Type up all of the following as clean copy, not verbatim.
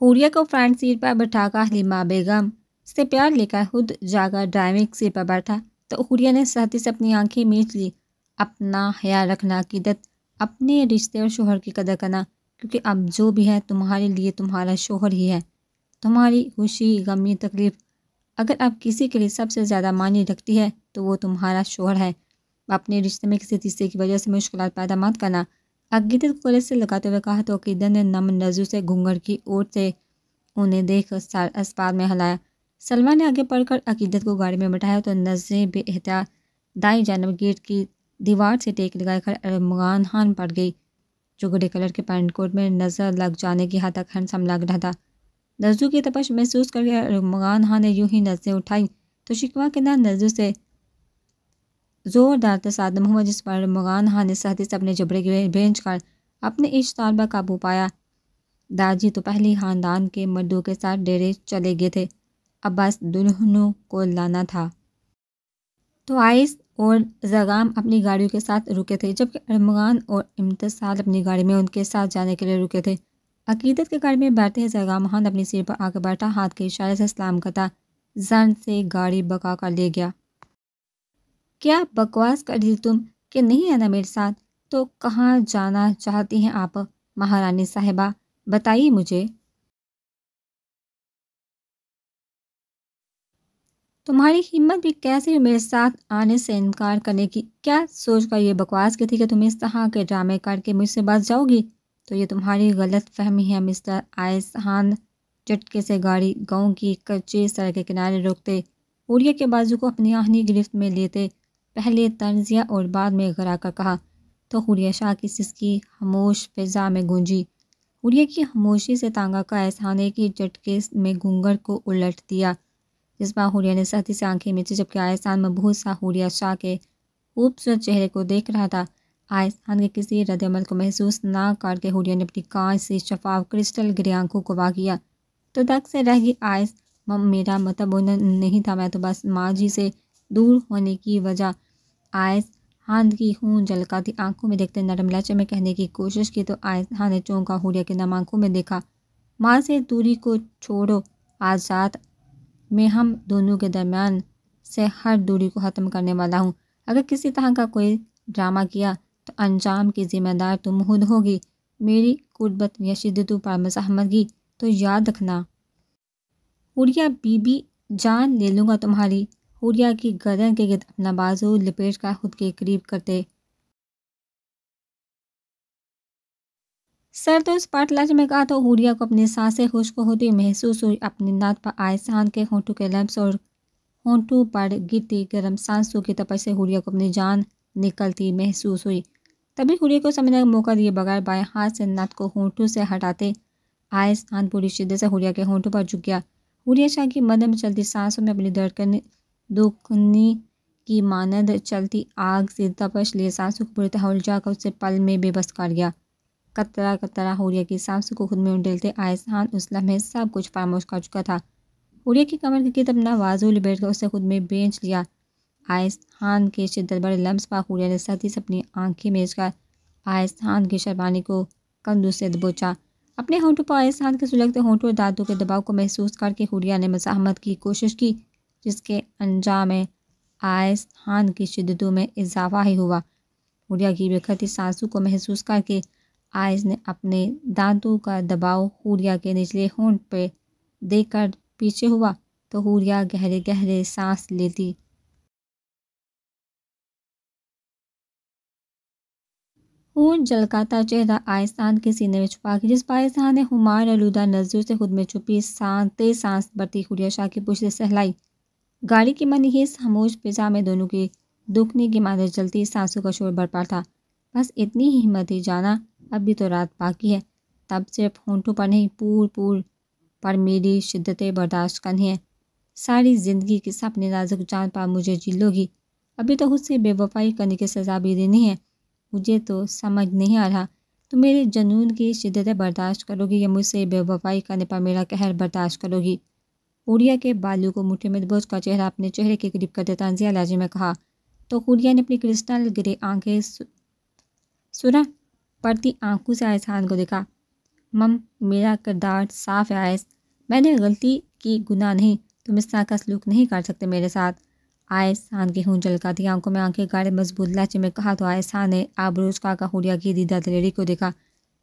حوریہ کو front set پر بٹھا کر حلیمہ بیگم سے پیار لے کر خود جا کر ڈرائیونگ سیٹ پر بیٹھا تو حوریہ نے سہتی سے اپنی آنکھیں میچ لی۔ اپنا خیال رکھنا، عقیدت، اپنے رشتے اور شوہر کی قدر کرنا، کیونکہ اب جو بھی ہے تمہارے لیے تمہارا شوہر ہی ہے۔ تمہاری خوشی، غمی، تکلیف اگر اب کسی کے لیے سب سے زیادہ معنی رکھتی ہے تو وہ تمہارا شوہر ہے۔ اپنے رشتے میں کسی تیسرے کی وجہ سے مشکلات پیدا مت کرنا۔ عقیدت کو گلے سے لگاتے ہوئے کہا تو عقیدت نے نم نظروں سے گھنگھر کی اور سے انہیں دیکھ سار اسپات میں ہلایا۔ سلمیٰ نے آگے پڑھ کر عقیدت کو گاڑی میں بٹھایا تو نظریں بے احتیاط دائیں جانب گیٹ کی دیوار سے ٹیک لگائے کر ارمغان خان پڑ گئی، جو گرے کلر کے پینٹ کوٹ میں نظر لگ جانے کی حد تک ہینڈسم لگ رہا تھا۔ نظروں کی تپش محسوس کر کے ارمغان خان نے یوں ہی نظریں اٹھائیں تو شکوہ کے نہ نظروں سے زوردار تصادم ہوا، جس پر ارمغان خان نے سختی سے اپنے جبڑے کی بھینچ کر اپنے اشتعال پر قابو پایا۔ داجی تو پہلے خاندان کے مردوں کے ساتھ ڈیرے چلے گئے تھے، اب بس دلہنوں کو لانا تھا۔ تو آئس اور زغام اپنی گاڑیوں کے ساتھ رکے تھے، جبکہ ارمغان اور امتصال اپنی گاڑی میں ان کے ساتھ جانے کے لیے رکے تھے۔ عقیدت کے گاڑی میں بیٹھتے ہی زغام خان اپنی سیٹ پر آ کر بیٹھا، ہاتھ کے اشارے سے سلام کرتا زن سے گاڑی بکا کر لے گیا۔ کیا بکواس کر رہی تم کہ نہیں آنا میرے ساتھ؟ تو کہاں جانا چاہتی ہیں آپ مہارانی صاحبہ، بتائیے مجھے۔ تمہاری ہمت بھی کیسے ہوئی میرے ساتھ آنے سے انکار کرنے کی؟ کیا سوچ کر یہ بکواس کی تھی کہ تم اس طرح کے ڈرامے کر کے مجھ سے بچ جاؤ گی؟ تو یہ تمہاری غلط فہمی ہے مسٹر آئس خان۔ جھٹکے سے گاڑی گاؤں کی کچی سڑک کے کنارے روکتے، حوریہ کے بازو کو اپنی آہنی گرفت میں لیتے پہلے طنزیہ اور بعد میں غرا کر کہا تو حوریہ شاہ کی سسکی خاموش فضا میں گونجی۔ حوریہ کی خاموشی سے تانگ آ کر آئس خان نے ایک جھٹکے میں گھنگر کو الٹ دیا، جس پر حوریہ نے سختی سے آنکھیں میچی، جبکہ آئس خان مبہوت سا حوریہ شاہ کے خوبصورت چہرے کو دیکھ رہا تھا۔ آئس خان کے کسی رد عمل کو محسوس نہ کر کے حوریہ نے اپنی کانچ سی شفاف کرسٹل گرے آنکھوں کو وا کیا تو دک سے رہ گئی۔ آئس میرا مطلب وہ نہیں تھا، میں تو بس ماں جی سے دور ہونے کی وجہ۔ آئس خان کی خون جھلکاتی آنکھوں میں دیکھتے نرم لہجے میں کہنے کی کوشش کی تو آئس خان نے چونکا حوریہ کے نم آنکھوں میں دیکھا۔ ماں سے دوری کو چھوڑو، آج رات میں ہم دونوں کے درمیان سے ہر دوری کو ختم کرنے والا ہوں۔ اگر کسی طرح کا کوئی ڈرامہ کیا تو انجام کی ذمہ دار تم خود ہوگی۔ میری قربت یا شدتوں پر مزاحمت کی تو یاد رکھنا حوریہ بی بی جان لے لوں گا تمہاری۔ حوریہ کی گردن کے گرد اپنا بازو لپیٹ کر خود کے قریب کرتے سرد و سپاٹ لہجے میں کہا تو حوریہ کو اپنی سانسیں خشک ہوتی محسوس ہوئی۔ اپنی ناک پر آئس خان کے ہونٹوں کے لمس اور ہونٹوں پر گرتی گرم سانسوں کی تپش سے حوریہ کو اپنی جان نکلتی محسوس ہوئی۔ تبھی حوریہ کو سمجھنے کا موقع دیے بغیر بائیں ہاتھ سے نتھ کو ہونٹوں سے ہٹاتے آئس خان پوری شدت سے حوریہ کے ہونٹوں پر جھک گیا۔ حوریہ شاہ کی مدھم چلتی سانسوں میں اپنی دھڑکن دکھنی کی مانند چلتی آگ سی تپش لیے سانسوں کو پوری طرح الجھا کر اسے پل میں بے بس کر گیا۔ قطرہ قطرہ حوریہ کی سانسوں کو خود میں انڈیلتے آئس خان اس لمحے سب کچھ فراموش کر چکا تھا۔ حوریہ کی کمر کے گرد اپنا بازو لپیٹ کر اسے خود میں بھینچ لیا۔ آئس خان کے شدت بڑے لمس پر حوریہ نے سختی سے اپنی آنکھیں میچ کر آئس خان کی شربانی کو کندھوں سے دبوچا۔ اپنے ہونٹوں پر آئس خان کے سلگتے ہونٹوں اور دانتوں کے دباؤ کو محسوس کر کے حوریہ نے مزاحمت کی کوشش کی، جس کے انجام میں آئس خان کی شدتوں میں اضافہ ہی ہوا۔ حوریہ کی بکھرتی سانسوں کو محسوس کر کے آئس نے اپنے دانتوں کا دباؤ حوریہ کے نچلے ہونٹ پہ دے کر پیچھے ہوا تو حوریہ گہرے گہرے سانس لیتی خون جھلکاتا چہرہ آئس خان کے سینے میں چھپا کے، جس پر آئس خان نے خمار آلودہ نظروں سے خود میں چھپی تیز سانس بھرتی حوریہ شاہ کی پشت سے سہلائی۔ گاڑی کی منحوس خاموش فضا میں دونوں کی دکھنی کی مانند چلتی سانسوں کا شور بھر پڑا تھا۔ بس اتنی ہی ہمت ہی جانا، اب بھی تو رات باقی ہے، تب صرف ہونٹوں پر نہیں پور پر میری شدتیں برداشت کرنی ہے۔ ساری زندگی کی اپنی نازک جان پر مجھے جلو گی، ابھی تو خود سے بے وفائی کرنے کی سزا بھی دینی ہے۔ مجھے تو سمجھ نہیں آ رہا تم میرے جنون کی شدتیں برداشت کرو گی یا مجھ سے بے وفائی کرنے پر میرا قہر برداشت کرو گی۔ حوریہ کے بالوں کو مٹھی میں دبوچ کر چہرہ اپنے چہرے کے قریب کرتے طنزیہ لہجے میں کہا تو حوریہ نے اپنی کرسٹل گرے آنکھیں سرخ پڑتی آنکھوں سے آئس خان کو دیکھا۔ مم، میرا کردار صاف ہے آئس، میں نے غلطی کی، گناہ نہیں، تم اس طرح کا سلوک نہیں کر سکتے میرے ساتھ۔ آئس خان کی ہون جھلکا تھی، آنکھوں میں آنکھیں گاڑے مضبوط لہجے میں کہا تو آئس خان نے آبروز کا حوریہ کی دیدہ دلیری کو دیکھا۔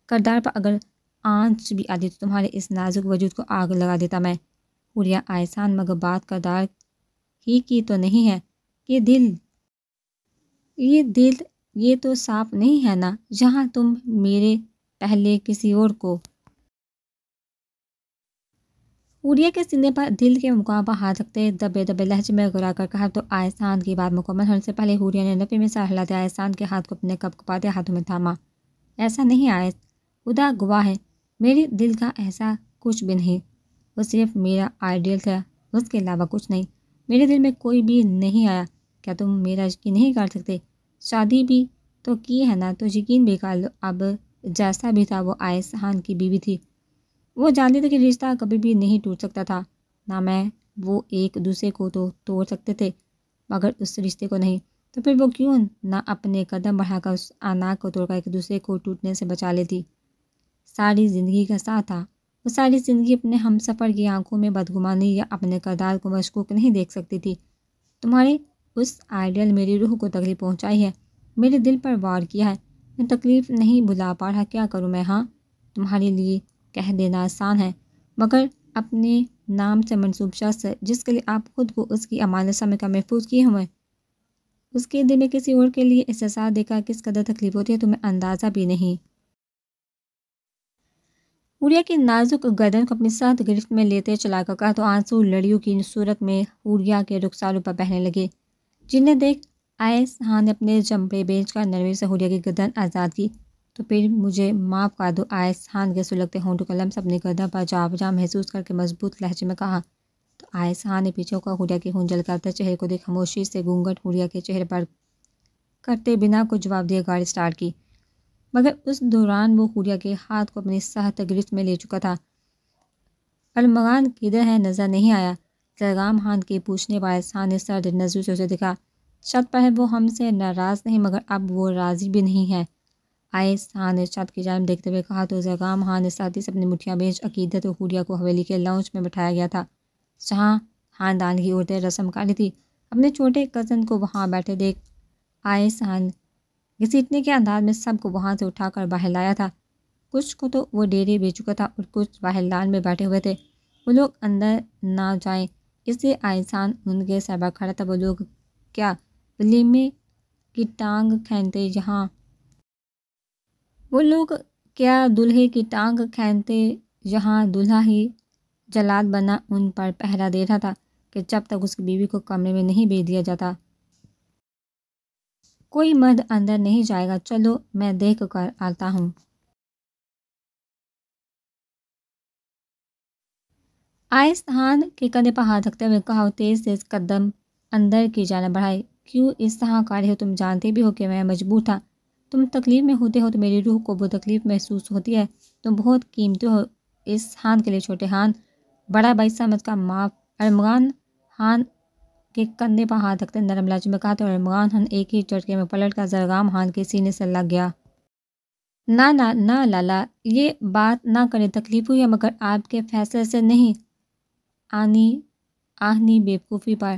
کردار پر اگر آنچ بھی آتی تو تمہارے اس نازک وجود کو آگ لگا دیتا میں۔ حوریہ آئس خان، مگر بات کردار ہی کی تو نہیں ہے، یہ دل، یہ دل، یہ تو صاف نہیں ہے نا، جہاں تم میرے پہلے کسی اور کو۔ حوریہ کے سینے پر دل کے مقام پر ہاتھ رکھتے دبے دبے لہجے میں گرا کر کہا تو آئس خان کی بات مکمل ہونے سے پہلے حوریہ نے نفی میں سر ہلاتے آئس خان کے ہاتھ کو اپنے کپ کپاتے ہاتھوں میں تھاما۔ ایسا نہیں آئس، خدا گواہ ہے، میرے دل کا ایسا کچھ بھی نہیں، وہ صرف میرا آئیڈیل تھا، اس کے علاوہ کچھ نہیں، میرے دل میں کوئی بھی نہیں آیا۔ کیا تم میرا یقین نہیں کر سکتے؟ شادی بھی تو کی ہے نا، تو یقین بھی کر لو۔ اب جیسا بھی تھا وہ آئس خان کی بیوی تھی، وہ جانتے تھے کہ رشتہ کبھی بھی نہیں ٹوٹ سکتا تھا، نہ میں وہ ایک دوسرے کو تو توڑ سکتے تھے مگر اس رشتے کو نہیں، تو پھر وہ کیوں نہ اپنے قدم بڑھا کر اس اناق کو توڑ کر ایک دوسرے کو ٹوٹنے سے بچا لیتی۔ ساری زندگی کا ساتھ تھا، وہ ساری زندگی اپنے ہم سفر کی آنکھوں میں بدگمانی یا اپنے کردار کو مشکوک نہیں دیکھ سکتی تھی۔ تمہارے اس آئیڈیل میری روح کو تکلیف پہنچائی ہے، میرے دل پر وار کیا ہے، میں تکلیف نہیں بھلا پا رہا، کیا کروں میں؟ ہاں، تمہارے لیے کہہ دینا آسان ہے، مگر اپنے نام سے منسوب شخص جس کے لیے آپ خود کو اس کی امانت سمجھ کر محفوظ کیے ہوئے، اس کے دل میں کسی اور کے لیے احساسات دے کر کس قدر تکلیف ہوتی ہے تمہیں اندازہ بھی نہیں۔ حوریہ کی نازک گردن کو اپنی سخت گرفت میں لیتے چلا کر کہا تو آنسو لڑیوں کی صورت میں حوریہ کے رخساروں پر بہنے لگے، جنہیں دیکھ آئس خان نے اپنے جمپے بیچ کر نرمی سے حوریہ کی گردن آزاد کی۔ تو پھر مجھے معاف کر دو، آئس خان کے سلگتے ہونٹوں کا لمس اپنی گردن پر جا بجا محسوس کر کے مضبوط لہجے میں کہا تو آئس خان نے پیچھے کا حوریہ کی ہون جھلکاتے چہرے کو دیکھ خاموشی سے گھونگھٹ حوریہ کے چہرے پر کرتے بنا کچھ جواب دیے گاڑی سٹارٹ کی، مگر اس دوران وہ حوریہ کے ہاتھ کو اپنی سخت گرفت میں لے چکا تھا۔ ارمغان کدھر ہے؟ نظر نہیں آیا، زرگام خان کے پوچھنے پر آئس خان نے سرد نظروں سے اسے دکھا۔ چھت پر ہے، وہ ہم سے ناراض نہیں مگر اب وہ راضی بھی نہیں ہے، آئس خان نے چھت کی جانب دیکھتے ہوئے کہا تو زرگام خان نے ساتھی سے اپنی مٹھیاں بیچ عقیدت و حوریہ کو حویلی کے لاؤنج میں بٹھایا گیا تھا، جہاں خاندان کی عورتیں رسم کر لی تھی۔ اپنے چھوٹے کزن کو وہاں بیٹھے دیکھ آئس خان گھسیٹنے کے انداز میں سب کو وہاں سے اٹھا کر باہر لایا تھا، کچھ کو تو وہ ڈیرے بیچ چکا تھا اور کچھ باہر لان میں بیٹھے ہوئے تھے، وہ لوگ اندر نہ جائیں اس لیے آئس خان ان کے سر پر کھڑا تھا۔ وہ لوگ کیا ولیمے کی ٹانگ کھینچتے جہاں وہ لوگ کیا دولہے کی ٹانگ کھینچتے جہاں دولہا ہی جلاد بنا ان پر پہرا دے رہا تھا کہ جب تک اس کی بیوی کو کمرے میں نہیں بھیج دیا جاتا کوئی مرد اندر نہیں جائے گا، چلو میں دیکھ کر آتا ہوں۔ آئس خان کے کندھے پر ہاتھ رکھتے ہوئے کہا اور تیز تیز قدم اندر کی جانب بڑھائے۔ کیوں اس طرح کر رہے ہو؟ تم جانتے بھی ہو کہ میں مجبور تھا، تم تکلیف میں ہوتے ہو تو میری روح کو وہ تکلیف محسوس ہوتی ہے، تم بہت قیمتی ہو اس خان کے لیے۔ چھوٹے خان بڑا بھائی سمجھ کا معاف، ارمغان خان کے کندھے پر ہاتھ رکھتے نرم لہجے میں کہا تو ارمغان خان ایک ہی جھٹکے میں پلٹ کر زرگام خان کے سینے سے لگ گیا۔ نہ نہ نہ لالا، یہ بات نہ کریں، تکلیف ہوئی ہے مگر آپ کے فیصلے سے نہیں، آہنی بیوقوفی پر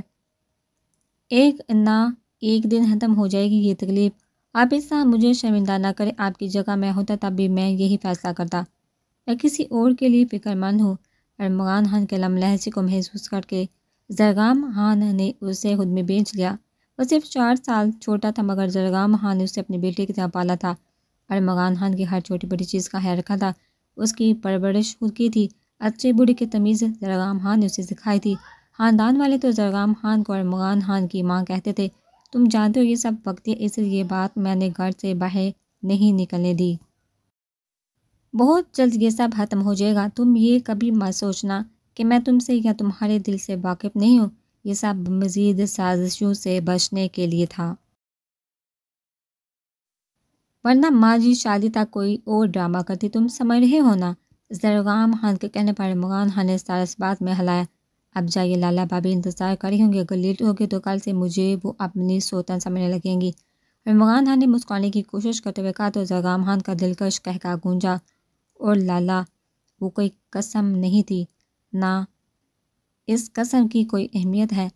ایک نہ ایک دن ختم ہو جائے گی یہ تکلیف، آپ اس طرح مجھے شرمندہ نہ کریں، آپ کی جگہ میں ہوتا تب بھی میں یہی فیصلہ کرتا، میں کسی اور کے لیے فکر مند ہوں۔ ارمغان خان کے لم لہجے کو محسوس کر کے زرگام خان نے اسے خود میں بیچ لیا، وہ صرف 4 سال چھوٹا تھا مگر زرگام خان نے اسے اپنی بیٹی کی طرح پالا تھا، ارمغان خان کی ہر چھوٹی بڑی چیز کا خیال رکھا تھا، اس کی پرورش خود کی تھی، اچھے بری کی تمیز زرگام خان نے اسے سکھائی تھی۔ خاندان والے تو زرگام خان کو ارمغان خان کی ماں کہتے تھے، تم جانتے ہو یہ سب وقتی ہے، اس لیے یہ بات میں نے گھر سے باہر نہیں نکلنے دی، بہت جلد یہ سب ختم ہو جائے گا، تم یہ کبھی مت سوچنا کہ میں تم سے یا تمہارے دل سے واقف نہیں ہوں، یہ سب مزید سازشوں سے بچنے کے لیے تھا، ورنہ ماں جی شادی تک کوئی اور ڈرامہ کرتی، تم سمجھ رہے ہو نا؟ زرگام خان کے کہنے پر ارمغان خان نے سر اس بات میں ہلایا۔ اب جائیے، لالا بھابھی انتظار کر رہی ہوں گی، اگر لیٹ ہوگی تو کل سے مجھے وہ اپنی سوتن سمجھنے لگیں گی۔ ارمغان خان نے مسکرانے کی کوشش کرتے ہوئے کہا تو زرگام خان کا دلکش قہقہا گونجا، اور لالا وہ کوئی قسم نہیں تھی، نہ اس قسم کی کوئی اہمیت ہے۔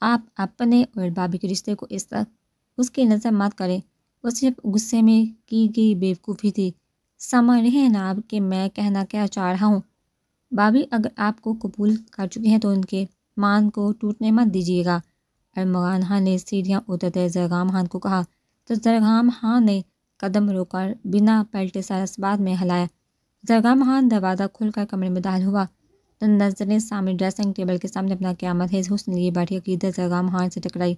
آپ اپنے اور بابی کے رشتے کو اس کی نظر مت کریں، وہ صرف غصے میں کی گئی بیوقوفی تھی۔ سمجھ رہے ہیں نا آپ کہ میں کہنا کیا چاہ رہا ہوں؟ بابی اگر آپ کو قبول کر چکی ہیں تو ان کے مان کو ٹوٹنے مت دیجیے گا۔ ارمغان خان نے سیڑھیاں اترتے زرگام خان کو کہا تو زرگام خان نے قدم رو کر بنا پلٹے سر اسبات میں ہلایا۔ زرگام خان دروازہ کھل کر کمرے میں داخل ہوا تو نظریں سامنے ڈریسنگ ٹیبل کے سامنے اپنا قیامت خیز حسن لیے بیٹھی عقیدت زرگام خان سے ٹکرائی،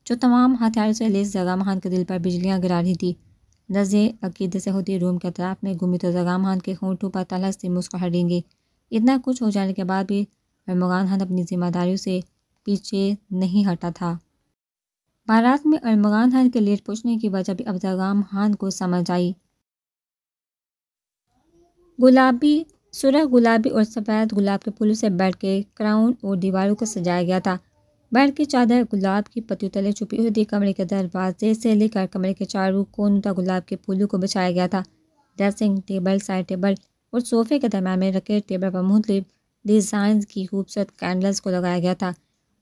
جو تمام ہتھیاروں سے لیس زرگام خان کے دل پر بجلیاں گرا رہی تھی۔ نظریں عقیدت سے ہوتی روم کے اطراف میں گھومی تو زرگام خان کے ہونٹوں پر تلخ سی مسکراہٹ رنگی۔ اتنا کچھ ہو جانے کے بعد بھی ارمغان خان اپنی ذمہ داریوں سے پیچھے نہیں ہٹا تھا۔ بارات میں ارمغان خان کے لیٹ پہنچنے کی وجہ بھی اب زرگام خان کو سمجھ آئی۔ سرخ گلابی اور سفید گلاب کے پھولوں سے بیڈ کے کراؤن اور دیواروں کو سجایا گیا تھا۔ بیڈ کی چادر گلاب کی پتیوں تلے چھپی ہوئی تھی۔ کمرے کے دروازے سے لے کر کمرے کے چاروں کونوں تک گلاب کے پھولوں کو بچھایا گیا تھا۔ ڈریسنگ ٹیبل، سائڈ ٹیبل اور صوفے کے درمیان میں رکھے ٹیبل پر مختلف ڈیزائنز کی خوبصورت کینڈلز کو لگایا گیا تھا۔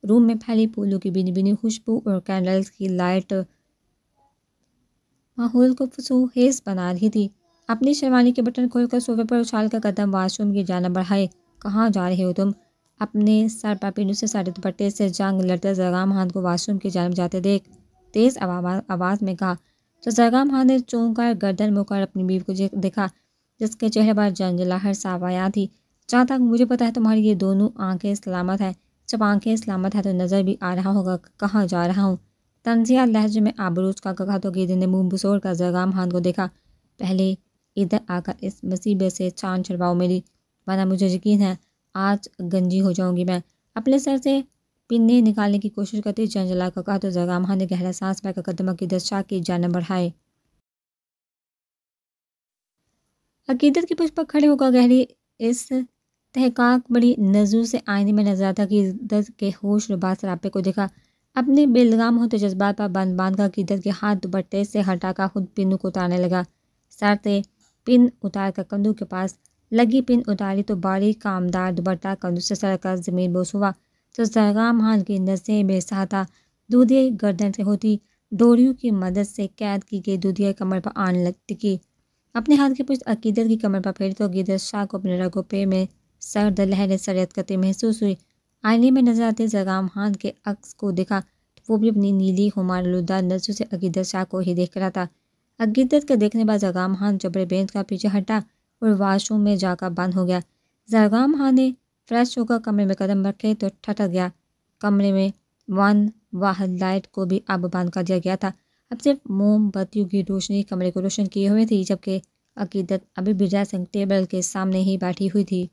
روم میں پھیلی پھولوں کی بھینی بھینی خوشبو اور کینڈلز کی لائٹ ماحول کو فسوخیز بنا رہی تھی۔ اپنی شیروانی کے بٹن کھول کر صوفے پر اچھال کر قدم واش روم کی جانب بڑھائے۔ کہاں جا رہے ہو تم؟ اپنے سر پر پینوں سے سارے دوپٹے سے جنگ لڑتے زرگام خان کو واش روم کی جانب جاتے دیکھ تیز آواز میں کہا تو زرگام خان نے چونک کر گردن موڑ کر اپنی بیوی کو دیکھا جس کے چہرے پر جھنجھلاہٹ ساویہ تھی۔ جہاں تک مجھے پتا ہے تمہاری یہ دونوں آنکھیں سلامت ہیں۔ جب آنکھیں سلامت ہیں تو نظر بھی آ رہا ہوگا کہاں جا رہا ہوں۔ طنزیہ لہجے میں آبروز کا کہا تو عقیدت نے منہ بسوڑ کر زرگام خان کو دیکھا۔ پہلے ادھر آ کر اس مصیبت سے جان چھڑواؤ میری، ورنہ مجھے یقین ہے آج گنجی ہو جاؤں گی میں۔ اپنے سر سے پنے نکالنے کی کوشش کرتی جھنجھلا کر کہا تو زرگام خان نے گہرا سانس بھر کر قدم عقیدت شاہ کی جانب بڑھائے۔ عقیدت کی پشت پر کھڑے ہو کر گہری اس تحقاق بڑی نظروں سے آئینے میں نظر آتا عقیدت کے ہوش ربا سراپے کو دیکھا۔ اپنے بےلگام ہوتے جذبات پر باندھ کر عقیدت کے ہاتھ دوپٹے سے ہٹا کر خود پنوں کو اتارنے لگا۔ سر سے پن اتار کر کندھوں کے پاس لگی پن اتاری تو باریک کامدار دوپٹہ کندھوں سے سر کر زمین بوس ہوا تو زرگام خان کی نظریں بے سہتا دودھیے گردن سے ہوتی ڈوریوں کی مدد سے قید کی گئی دودھیے کمر پر آن ٹکی۔ اپنے ہاتھ کی پشت عقیدت کی کمر پر پھیری تو عقیدت شاہ کو اپنے رگ و پے میں سرد لہریں سریت کرتے محسوس ہوئی۔ آئینے میں نظر آتے زرگام خان کے عکس کو دیکھا تو وہ بھی اپنی نیلی خمار آلودہ نظروں سے عقیدت شاہ کو ہی دیکھ رہا تھا۔ عقیدت کے دیکھنے بعد زرگام خان جبرے بینچ کا پیچھے ہٹا اور واش روم میں جا کر بند ہو گیا۔ زرگام خان نے فریش ہو کر کمرے میں قدم رکھے تو ٹھٹک گیا۔ کمرے میں ون واحد لائٹ کو بھی اب بند کر دیا گیا تھا۔ اب صرف موم بتیوں کی روشنی کمرے کو روشن کیے ہوئے تھی، جبکہ عقیدت ابھی بھی ڈریسنگ ٹیبل کے سامنے ہی بیٹھی ہوئی تھی۔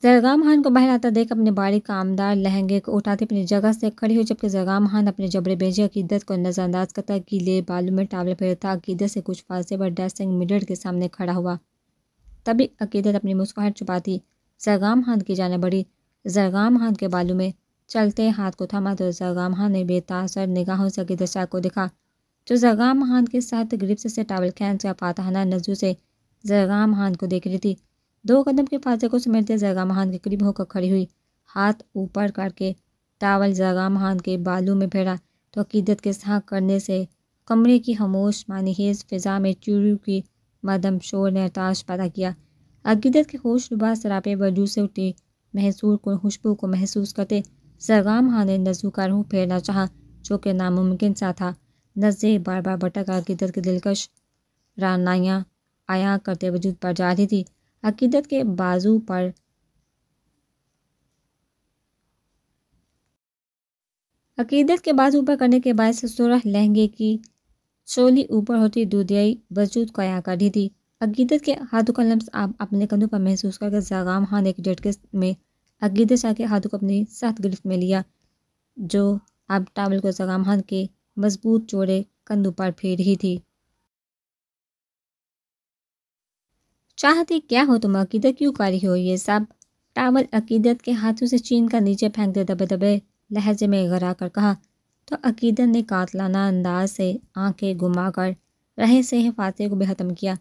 زرگام خان کو باہر آتا دیکھ اپنے باریک کامدار لہنگے کو اٹھاتے اپنی جگہ سے کھڑی ہوئی، جبکہ زرگام خان اپنے جبڑے بھیجے عقیدت کو نظر انداز کرتا گیلے بالوں میں ٹاول پھیرتا عقیدت سے کچھ فاصلے پر ڈریسنگ مرر کے سامنے کھڑا ہوا۔ تبھی عقیدت اپنی مسکراہٹ چھپاتی زرگام خان کی جانب بڑھی، زرگام خان کے بالوں میں چلتے ہاتھ کو تھاما تو زرگام خان نے بے تاثر نگاہوں سے عقیدت شاہ کو دیکھا جو زرگام خان کے ساتھ گرفت سے ٹاول کھینچ کر فاتحانہ نظروں سے زرگام خان کو دیکھ رہی تھی۔ دو قدم کے فاصلے کو سمیٹتے زرگام خان کے قریب ہو کر کھڑی ہوئی، ہاتھ اوپر کر کے ٹاول زرگام خان کے بالوں میں پھیرا تو عقیدت کے ساتھ کرنے سے کمرے کی خاموش معنی خیز فضا میں چڑیوں کی مدھم شور نے ارتعاش پیدا کیا۔ عقیدت کے ہوش ربا سراپے وجود سے اٹھی محصور کن خوشبو کو محسوس کرتے زرگام خان نے نظروں کا رخ پھیرنا چاہا جو کہ ناممکن سا تھا۔ نظریں بار بار بھٹک کر عقیدت کے دلکش رعنائیاں عیاں کرتے وجود پر جا رہی تھی۔ عقیدت کے بازو پر کرنے کے باعث سرخ لہنگے کی چولی اوپر ہوتی دودھیائی وجود کو عیاں کر رہی تھی۔ عقیدت کے ہاتھوں کا لمس آپ اپنے کندھوں پر محسوس کر کے زرگام خان نے ایک جھٹکے میں عقیدت شاہ کے ہاتھوں کو اپنی سخت گرفت میں لیا جو اب ٹاول کو زرگام خان کے مضبوط چوڑے کندھوں پر پھیر رہی تھی۔ چاہتی کیا ہو تم عقیدت، کیوں کر رہی ہو یہ سب؟ ٹاول عقیدت کے ہاتھوں سے چھین کر نیچے پھینکتے دبے دبے لہجے میں غرا کر کہا تو عقیدت نے قاتلانہ انداز سے آنکھیں گھما کر رہے سے فاصلے کو بھی ختم کیا۔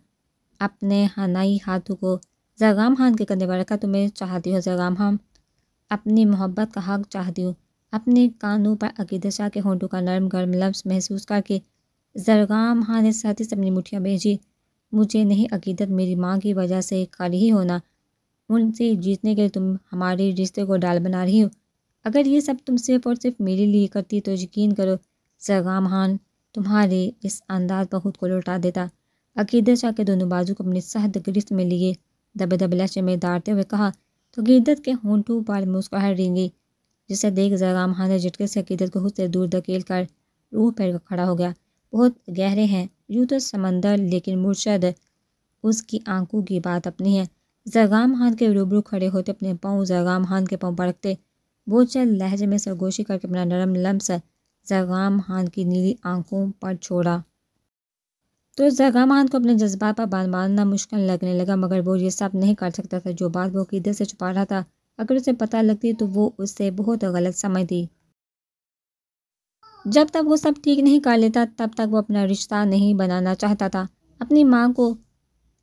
اپنے ہنائی ہاتھوں کو زرغام خان کے کندھے پر رکھا۔ تمہیں چاہتی ہوں زرغام خان، اپنی محبت کا حق چاہتی ہوں۔ اپنے کانوں پر عقیدت شاہ کے ہونٹوں کا نرم گرم لمس محسوس کر کے زرغام خان نے ساتھ سے اپنی مٹھیاں بھیجی۔ مجھے نہیں عقیدت، میری ماں کی وجہ سے کری ہونا، ان سے جیتنے کے لیے تم ہمارے رشتے کو ڈال بنا رہی ہو۔ اگر یہ سب تم صرف اور صرف میرے لیے کرتی تو یقین کرو زرغام خان تمہارے اس انداز پر خود کو لوٹا دیتا۔ عقیدت شاہ کے دونوں بازو کو اپنی سخت گرفت میں لیے دبے دبے لہجے میں داڑتے ہوئے کہا تو عقیدت کے ہونٹوں پر مسکراہٹ رینگی، جسے دیکھ زرغام خان نے جھٹکے سے عقیدت کو خود سے دور دھکیل کر روح پھیر کھڑا ہو گیا۔ بہت گہرے ہیں یوں تو سمندر، لیکن مرشد اس کی آنکھوں کی بات اپنی ہے۔ زرغام خان کے روبرو کھڑے ہوتے اپنے پاؤں زرغام خان کے پاؤں پر رکھتے، بوجھل لہجے میں سرگوشی کر کے اپنا نرم لمس زرغام خان کی نیلی آنکھوں پر چھوڑا تو زرغام خان کو اپنے جذبات پر باندھنا مشکل لگنے لگا، مگر وہ یہ سب نہیں کر سکتا تھا جو بات وہ عقیدت سے چھپا رہا تھا۔ اگر اسے پتہ لگتی تو وہ اسے بہت غلط سمجھتی۔ جب تک وہ سب ٹھیک نہیں کر لیتا تب تک وہ اپنا رشتہ نہیں بنانا چاہتا تھا۔ اپنی ماں کو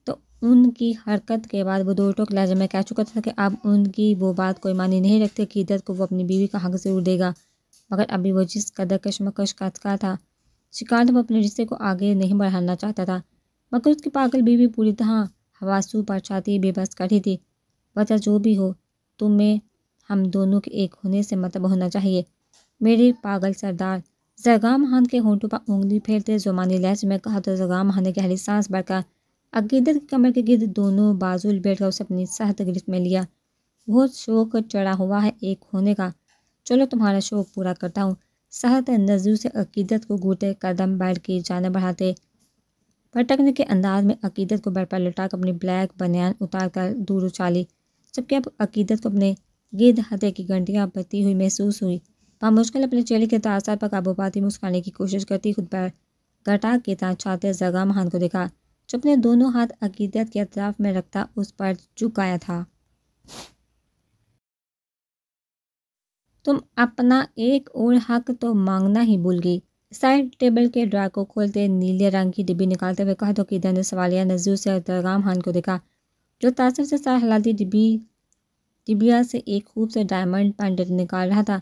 تو ان کی حرکت کے بعد وہ دو ٹوک لہجے میں کہہ چکا تھا کہ اب ان کی وہ بات کوئی معنی نہیں رکھتی۔ عقیدت کو وہ اپنی بیوی کا حق ضرور دے گا، مگر ابھی وہ جس قدر کشمکش کا شکار تھا وہ اپنے رشتے کو آگے نہیں بڑھانا چاہتا تھا، مگر اس کی پاگل بیوی پوری طرح حواسوں پر چھاتی بے بس کر رہی تھی۔ وجہ جو بھی ہو تمہیں ہم دونوں کے ایک ہونے سے مطلب ہونا چاہیے میرے پاگل سردار۔ زرغام خان کے ہونٹوں پر انگلی پھیرتے زمانی لہجے میں کہا تو زرغام خان نے گہری سانس بھر کر عقیدت کی کمر کے گرد دونوں بازو لپیٹ کر اسے اپنی سخت گرفت میں لیا۔ بہت شوق چڑھا ہوا ہے ایک ہونے کا، چلو تمہارا شوق پورا کرتا ہوں۔ سخت نظروں سے عقیدت کو گھورتے قدم بیٹھ کی جانب بڑھاتے، پھٹکنے کے انداز میں عقیدت کو بیڈ پر لٹا کر اپنی بلیک بنیان اتار کر دور اچالی، جبکہ اب عقیدت کو اپنے گرد ہتھے کی گھنٹیاں بجتی ہوئی محسوس ہوئی۔ بامشکل اپنے چہرے کے تاثرات پر قابو پاتی مسکرانے کی کوشش کرتی خود پر گھٹا کے طرح چھاتے زرغام خان کو دیکھا جو اپنے دونوں ہاتھ عقیدت کے اطراف میں رکھتا اس پر جھکایا تھا۔ تم اپنا ایک اور حق تو مانگنا ہی بھول گئی۔ سائڈ ٹیبل کے ڈرا کو کھولتے نیلے رنگ کی ڈبی نکالتے ہوئے کہا تو عقیدت نے سوالیہ نظروں سے زرغام خان کو دیکھا جو تعصب سے سر ہلاتی ڈبیا سے ایک خوبصورت ڈائمنڈ پینڈنٹ نکال رہا تھا۔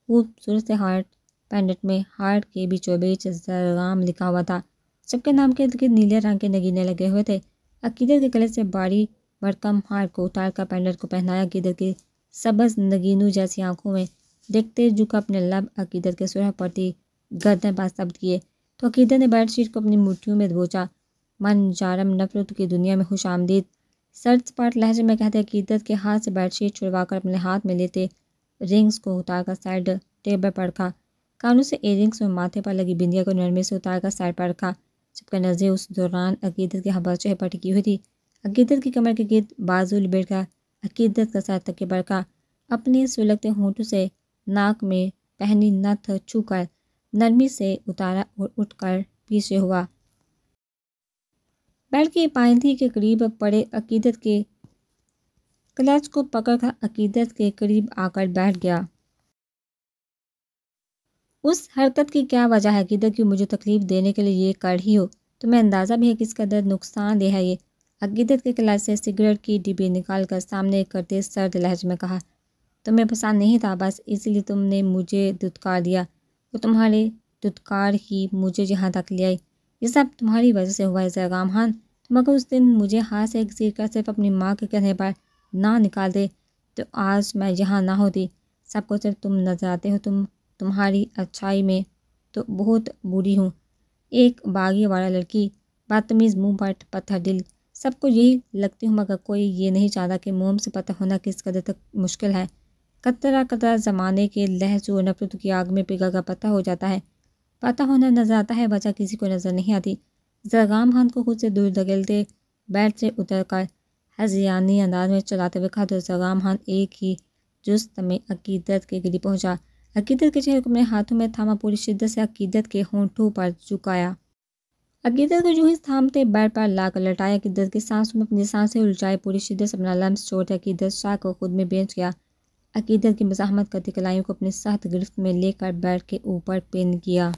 خوبصورت سے ہارٹ پینڈنٹ میں ہارٹ کے بیچوں بیچ زرغام لکھا ہوا تھا، جبکہ نام کے ارد گرد نیلے رنگ کے نگینے لگے ہوئے تھے۔ عقیدت کے گلے سے باری بھرکم ہارٹ کو اتار کر پینڈنٹ کو پہنایا۔ عقیدت کی سبز نگینوں جیسی آنکھوں میں دیکھتے جھکا اپنے لب عقیدت کے سرخ پڑتی گردن پر ثبت کیے تو عقیدت نے بیڈ شیٹ کو اپنی مٹھیوں میں دبوچا۔ من جارم نفرت کی دنیا میں خوش آمدید، سرد سپاٹ لہجے میں کہتے عقیدت کے ہاتھ سے بیڈ شیٹ چھڑوا کر اپنے ہاتھ میں لیتے رنگز کو اتار کر سائڈ ٹیبل پر رکھا، کانوں سے ایئر رنگز اور ماتھے پر لگی بندیا کو نرمی سے اتار کر سائڈ پر رکھا، جبکہ نظریں اس دوران عقیدت کے حبا چہرے پر ٹکی ہوئی تھی۔ عقیدت کی کمر کے گرد بازو لپیٹ کر عقیدت کا سر تکیے پر رکھا، اپنے سلگتے ہونٹوں سے ناک میں پہنی نتھ چھو کر نرمی سے اتارا اور اٹھ کر پیچھے ہوا۔ بیڈ کی پائندی کے قریب پڑے عقیدت کے کلچ کو پکڑ کر عقیدت کے قریب آ کر بیٹھ گیا۔ اس حرکت کی کیا وجہ ہے عقیدت کی مجھے تکلیف دینے کے لیے یہ کر رہی ہو؟ تمہیں اندازہ بھی ہے کس قدر نقصان دہ ہے یہ؟ عقیدت کے کلچ سے سگریٹ کی ڈبی نکال کر سامنے کرتے سرد لہجے میں کہا، تمہیں پسند نہیں تھا بس اس لیے تم نے مجھے دھتکار دیا، اور تمہارے دھتکار ہی مجھے یہاں تک لے آئی۔ یہ سب تمہاری وجہ سے ہوا ہے زرغام خان، تم اگر اس دن مجھے ہاتھ سے گھسیٹ کر صرف اپنی ماں کے کندھے پر نہ نکال دے تو آج میں یہاں نہ ہوتی۔ سب کو صرف تم نظر آتے ہو، تمہاری اچھائی میں تو بہت بری ہوں، ایک باغی وارا لڑکی، بدتمیز منہ پٹ پتھر دل، سب کو یہی لگتی ہوں، مگر کوئی یہ نہیں چاہتا کہ موم سے پتہ ہونا کس قدر تک مشکل ہے۔ قطرہ قطرہ زمانے کے لہجوں اور نفرت کی آگ میں پگھل کر پتہ ہو جاتا ہے، پتہ ہونا نظر آتا ہے، وجہ کسی کو نظر نہیں آتی۔ زرغام خان کو خود سے دور دھکیلتے بیڈ سے اتر کر ہذیانی انداز میں چلاتے ہوئے کہا تو زرغام خان ایک ہی جست میں عقیدت کے قریب پہنچا، عقیدت کے چہرے کو اپنے ہاتھوں میں تھاما، پوری شدت سے عقیدت کے ہونٹوں پر جھکایا۔ عقیدت کو جو ہی تھامتے بیڈ پر لا کر لٹایا، عقیدت کی سانسوں میں اپنی سانسیں الجھائے، پوری شدت سے اپنا لمس چھوڑتے عقیدت شاہ کو خود میں بیٹھ گیا۔ عقیدت کی مزاحمت کرتی کلائیوں کو اپنی سخت گرفت میں لے کر بیڈ کے اوپر پن کیا۔